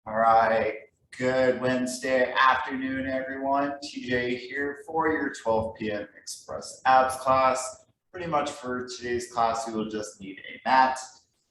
All right, good Wednesday afternoon, everyone. TJ here for your 12 p.m. Express Abs class. Pretty much for today's class, we will just need a mat.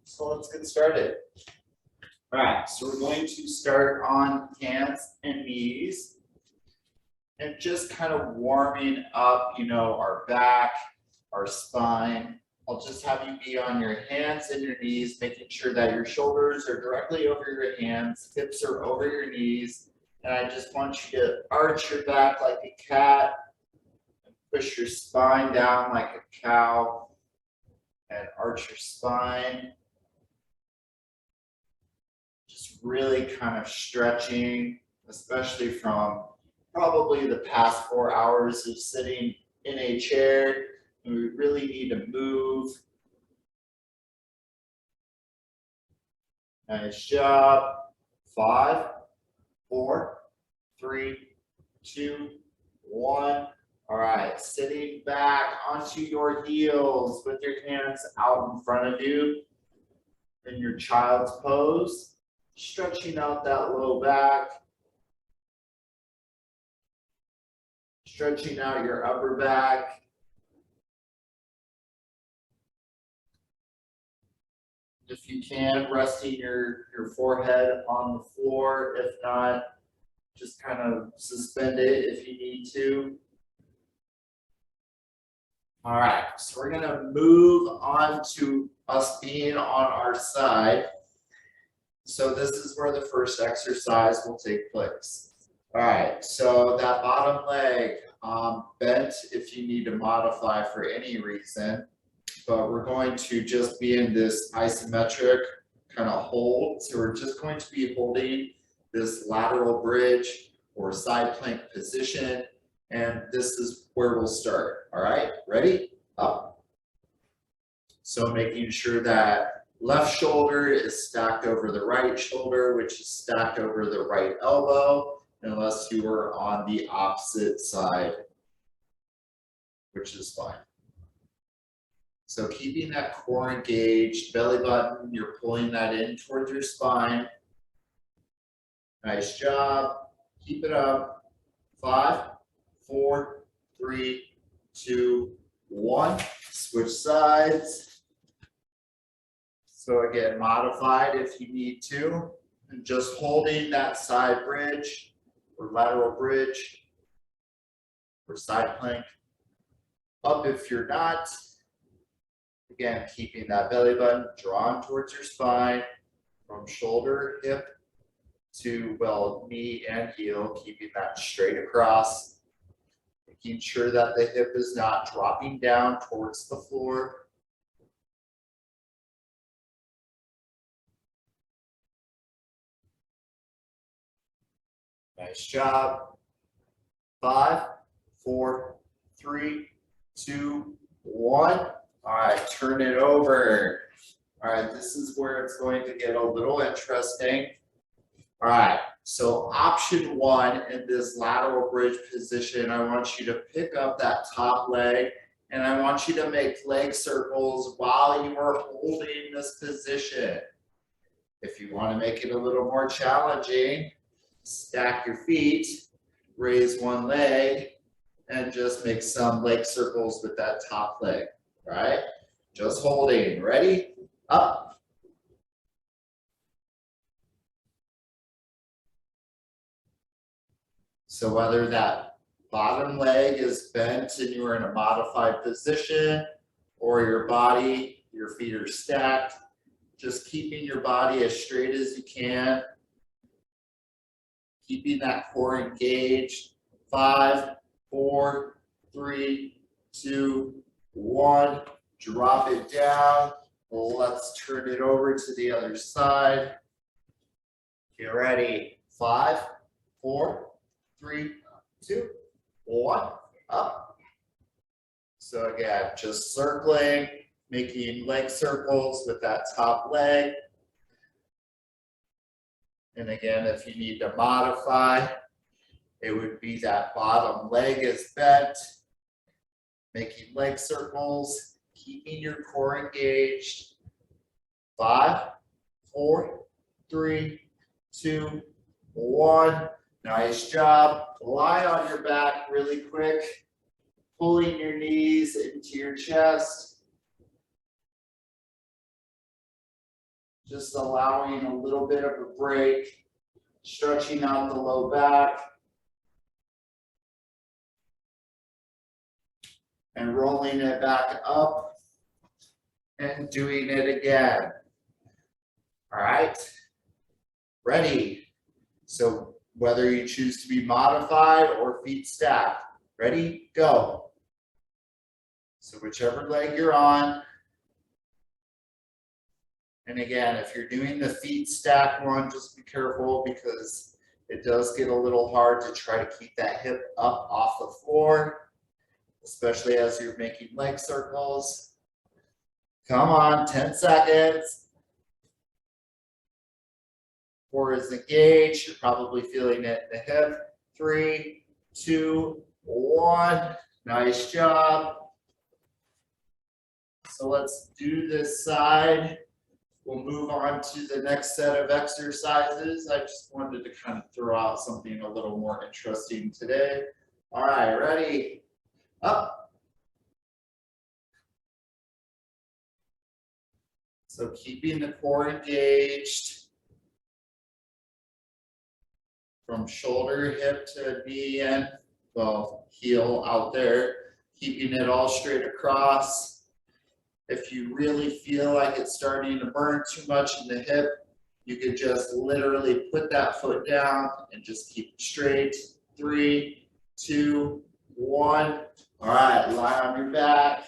So let's get started. All right, so we're going to start on hands and knees and just kind of warming up, our back, our spine. I'll just have you be on your hands and your knees, making sure that your shoulders are directly over your hands, hips are over your knees. And I just want you to arch your back like a cat, and push your spine down like a cow, and arch your spine. Just really kind of stretching, especially from probably the past 4 hours of sitting in a chair. And we really need to move. Nice job. 5, 4, 3, 2, 1. All right, sitting back onto your heels with your hands out in front of you in your child's pose, stretching out that low back, stretching out your upper back. If you can, resting your forehead on the floor. If not, just kind of suspend it if you need to. All right, so we're gonna move on to us being on our side. So this is where the first exercise will take place. All right, so that bottom leg bent if you need to modify for any reason. But we're going to just be in this isometric kind of hold. So we're just going to be holding this lateral bridge or side plank position. And this is where we'll start. All right, ready? Up. So making sure that left shoulder is stacked over the right shoulder, which is stacked over the right elbow, unless you were on the opposite side, which is fine. So keeping that core engaged, belly button, you're pulling that in towards your spine. Nice job. Keep it up. 5, 4, 3, 2, 1. Switch sides. So again, modified if you need to. And just holding that side bridge or lateral bridge or side plank. Up if you're not. Again, keeping that belly button drawn towards your spine from shoulder, hip to, knee and heel, keeping that straight across. Making sure that the hip is not dropping down towards the floor. Nice job. 5, 4, 3, 2, 1. All right, turn it over. All right, this is where it's going to get a little interesting. All right, so option 1 in this lateral bridge position, I want you to pick up that top leg and I want you to make leg circles while you are holding this position. If you want to make it a little more challenging, stack your feet, raise one leg, and just make some leg circles with that top leg. Right? Just holding. Ready? Up. So whether that bottom leg is bent and you're in a modified position or your feet are stacked, just keeping your body as straight as you can. Keeping that core engaged. 5, 4, 3, 2, 1, drop it down. Let's turn it over to the other side. Get ready. 5, 4, 3, 2, 1, up. So again, just circling, making leg circles with that top leg. And again, if you need to modify, it would be that bottom leg is bent. Making leg circles, keeping your core engaged. 5, 4, 3, 2, 1. Nice job. Lie on your back really quick, pulling your knees into your chest. Just allowing a little bit of a break, stretching out the low back. And rolling it back up and doing it again. All right, ready? So whether you choose to be modified or feet stacked, ready, go. So whichever leg you're on. And again, if you're doing the feet stack one, just be careful because it does get a little hard to try to keep that hip up off the floor, especially as you're making leg circles. Come on, 10 seconds. Core is engaged. You're probably feeling it in the hip. 3, 2, 1. Nice job. So let's do this side. We'll move on to the next set of exercises. I just wanted to kind of throw out something a little more interesting today. All right, ready? Up. So keeping the core engaged. From shoulder, hip to knee and, well, heel out there. Keeping it all straight across. If you really feel like it's starting to burn too much in the hip, you could just literally put that foot down and just keep it straight. 3, 2, 1. All right, lie on your back.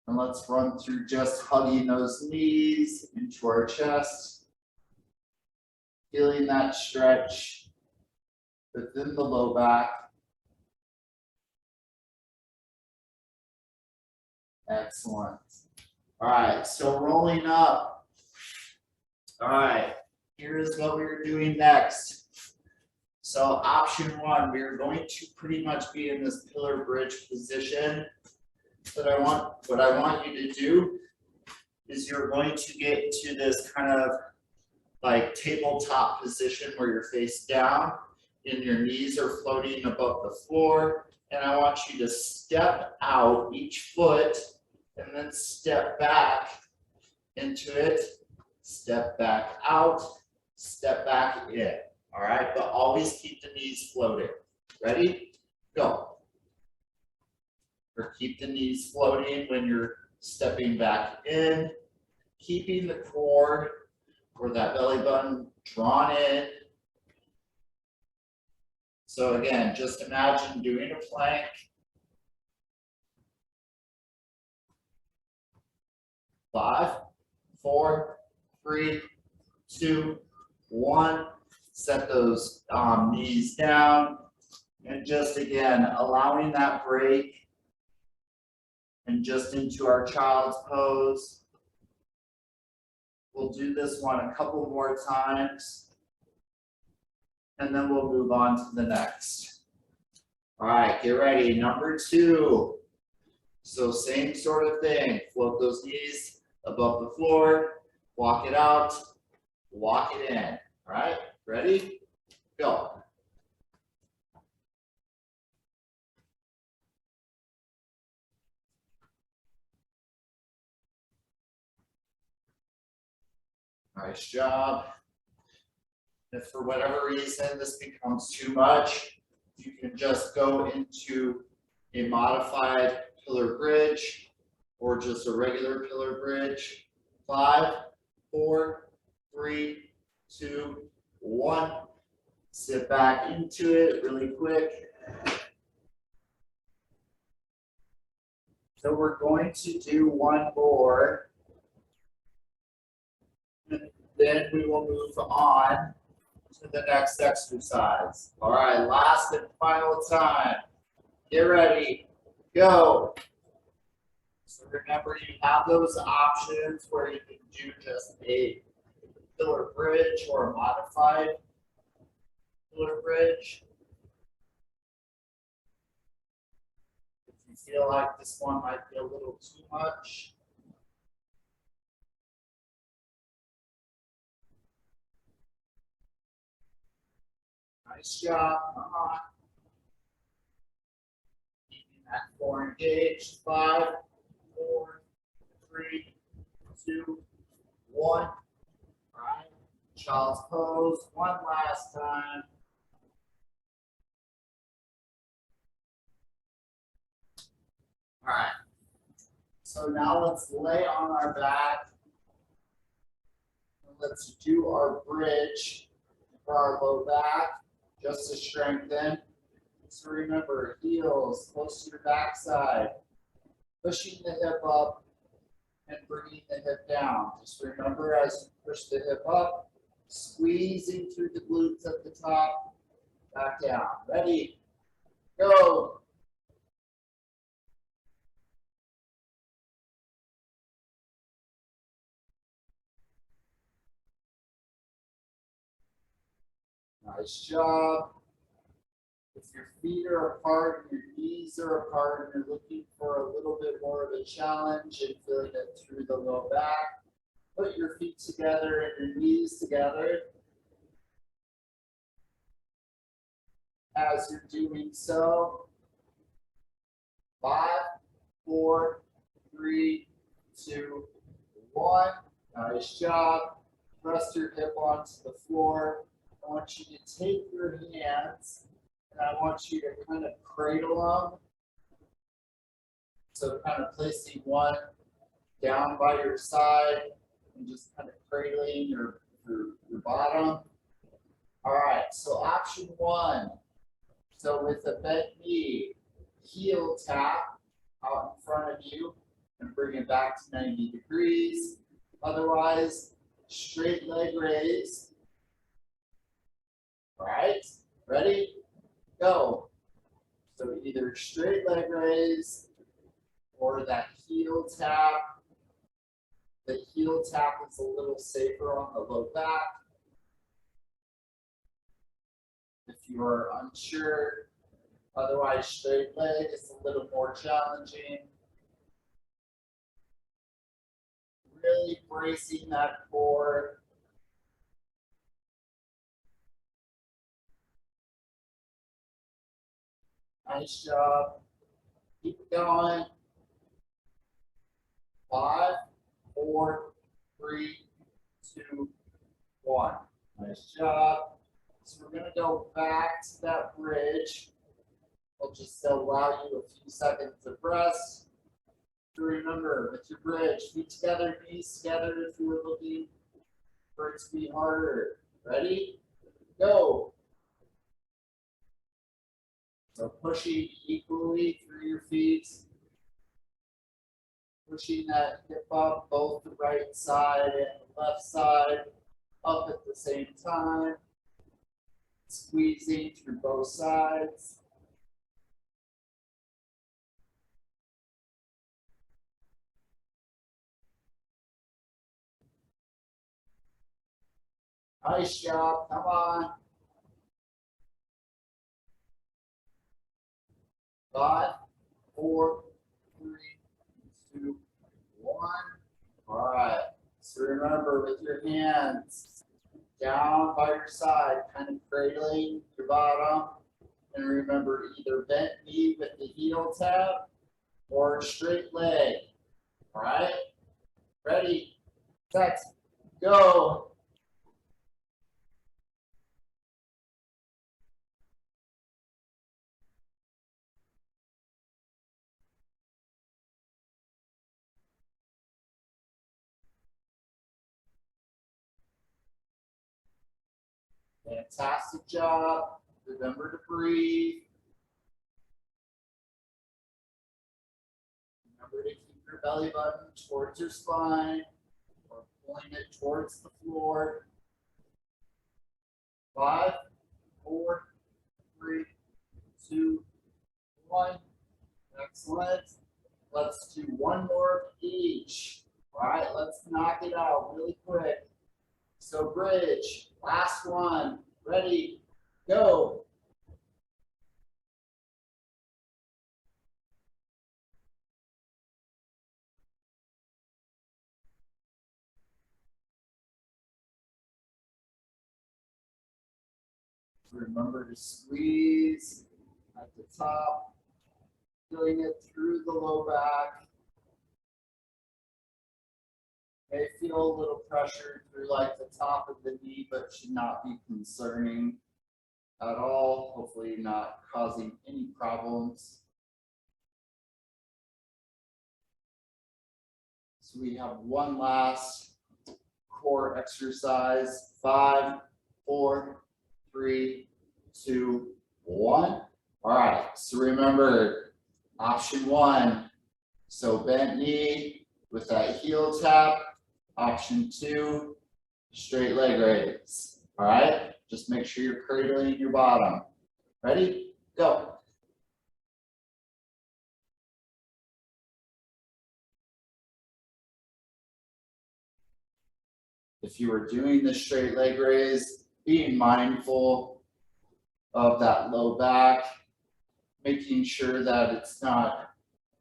And let's run through just hugging those knees into our chest. Feeling that stretch within the low back. Excellent. All right, so rolling up. All right, here's what we're doing next. So option 1, we're going to pretty much be in this pillar bridge position. What I want you to do is you're going to get into this kind of like tabletop position where you're face down and your knees are floating above the floor. And I want you to step out each foot and then step back into it, step back out, step back in. All right, but always keep the knees floating. Ready? Go. Or keep the knees floating when you're stepping back in, keeping the core or that belly button drawn in. So again, just imagine doing a plank. 5, 4, 3, 2, 1. Set those knees down. And just again, allowing that break. And just into our child's pose. We'll do this one a couple more times. And then we'll move on to the next. All right, get ready. Number 2. So same sort of thing. Float those knees above the floor. Walk it out. Walk it in. All right, ready? Go. Nice job. If for whatever reason this becomes too much, you can just go into a modified pillar bridge or just a regular pillar bridge. 5, 4, 3, 2, 1. Sit back into it really quick. So we're going to do one more. Then we will move on to the next exercise. All right, last and final time. Get ready, go. So remember, you have those options where you can do just a pillar bridge or a modified pillar bridge. If you feel like this one might be a little too much, Nice job. Come on. Keeping that core engaged. 5, 4, 3, 2, 1. All right. Child's pose. One last time. All right. So now let's lay on our back. Let's do our bridge for our low back, just to strengthen. So remember, heels close to your backside, pushing the hip up and bringing the hip down. Just remember, as you push the hip up, squeezing through the glutes at the top, back down. Ready? Go. Nice job. If your feet are apart and your knees are apart and you're looking for a little bit more of a challenge and feeling it through the low back, put your feet together and your knees together. As you're doing so, 5, 4, 3, 2, 1. Nice job. Press your hip onto the floor. I want you to take your hands and I want you to kind of cradle them. So kind of placing one down by your side and just kind of cradling your bottom. All right, so option 1. So with a bent knee, heel tap out in front of you and bring it back to 90 degrees. Otherwise, straight leg raise. All right, ready? Go. So either straight leg raise or that heel tap. The heel tap is a little safer on the low back. If you are unsure, otherwise straight leg is a little more challenging. Really bracing that core. Nice job. Keep going. 5, 4, 3, 2, 1. Nice job. So we're going to go back to that bridge. We'll just allow you a few seconds of rest. So remember, with your bridge, feet together, knees together if you were looking for it to be harder. Ready? Go. So pushing equally through your feet. Pushing that hip up, both the right side and the left side, up at the same time. Squeezing through both sides. Nice job, come on. 5, 4, 3, 2, 1. All right, so remember with your hands down by your side, kind of cradling your bottom. And remember, either bent knee with the heel tap or straight leg. All right, ready, set, go. Fantastic job. Remember to breathe. Remember to keep your belly button towards your spine or pulling it towards the floor. 5, 4, 3, 2, 1. Excellent. Let's do one more of each. All right, let's knock it out really quick. So bridge, last one. Ready, go. Remember to squeeze at the top, feeling it through the low back. May feel a little pressure through like the top of the knee, but should not be concerning at all. Hopefully not causing any problems. So we have one last core exercise. 5, 4, 3, 2, 1. All right, so remember option 1. So bent knee with that heel tap. Option 2, straight leg raise. All right, just make sure you're cradling your bottom. Ready? Go. If you are doing the straight leg raise, being mindful of that low back, making sure that it's not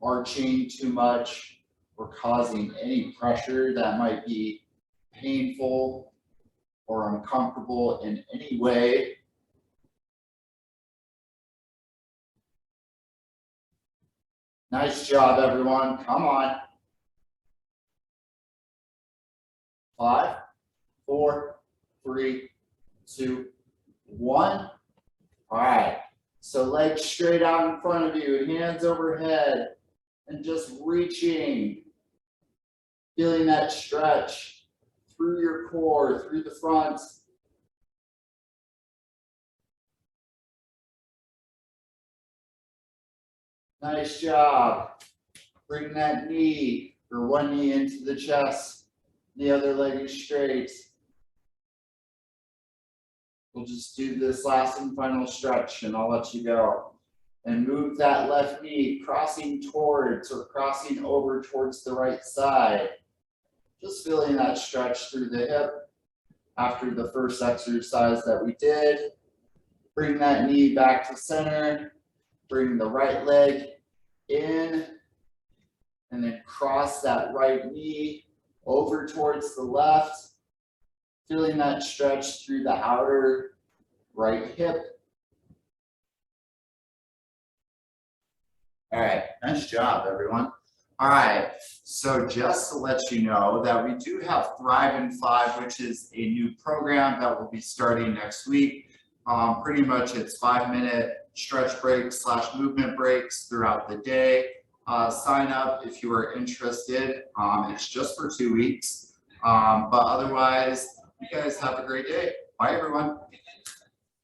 arching too much or causing any pressure that might be painful or uncomfortable in any way. Nice job, everyone. Come on. 5, 4, 3, 2, 1. All right. So legs straight out in front of you, hands overhead, and just reaching, feeling that stretch through your core, through the front. Nice job. Bring that knee or one knee into the chest. The other leg is straight. We'll just do this last and final stretch and I'll let you go. And move that left knee crossing towards or crossing over towards the right side. Just feeling that stretch through the hip after the first exercise that we did. Bring that knee back to center. Bring the right leg in. And then cross that right knee over towards the left. Feeling that stretch through the outer right hip. All right, nice job, everyone. All right, so just to let you know that we do have Thrive in 5, which is a new program that will be starting next week. Pretty much it's 5-minute stretch breaks / movement breaks throughout the day. Sign up if you are interested. It's just for 2 weeks, but otherwise, you guys have a great day. Bye, everyone.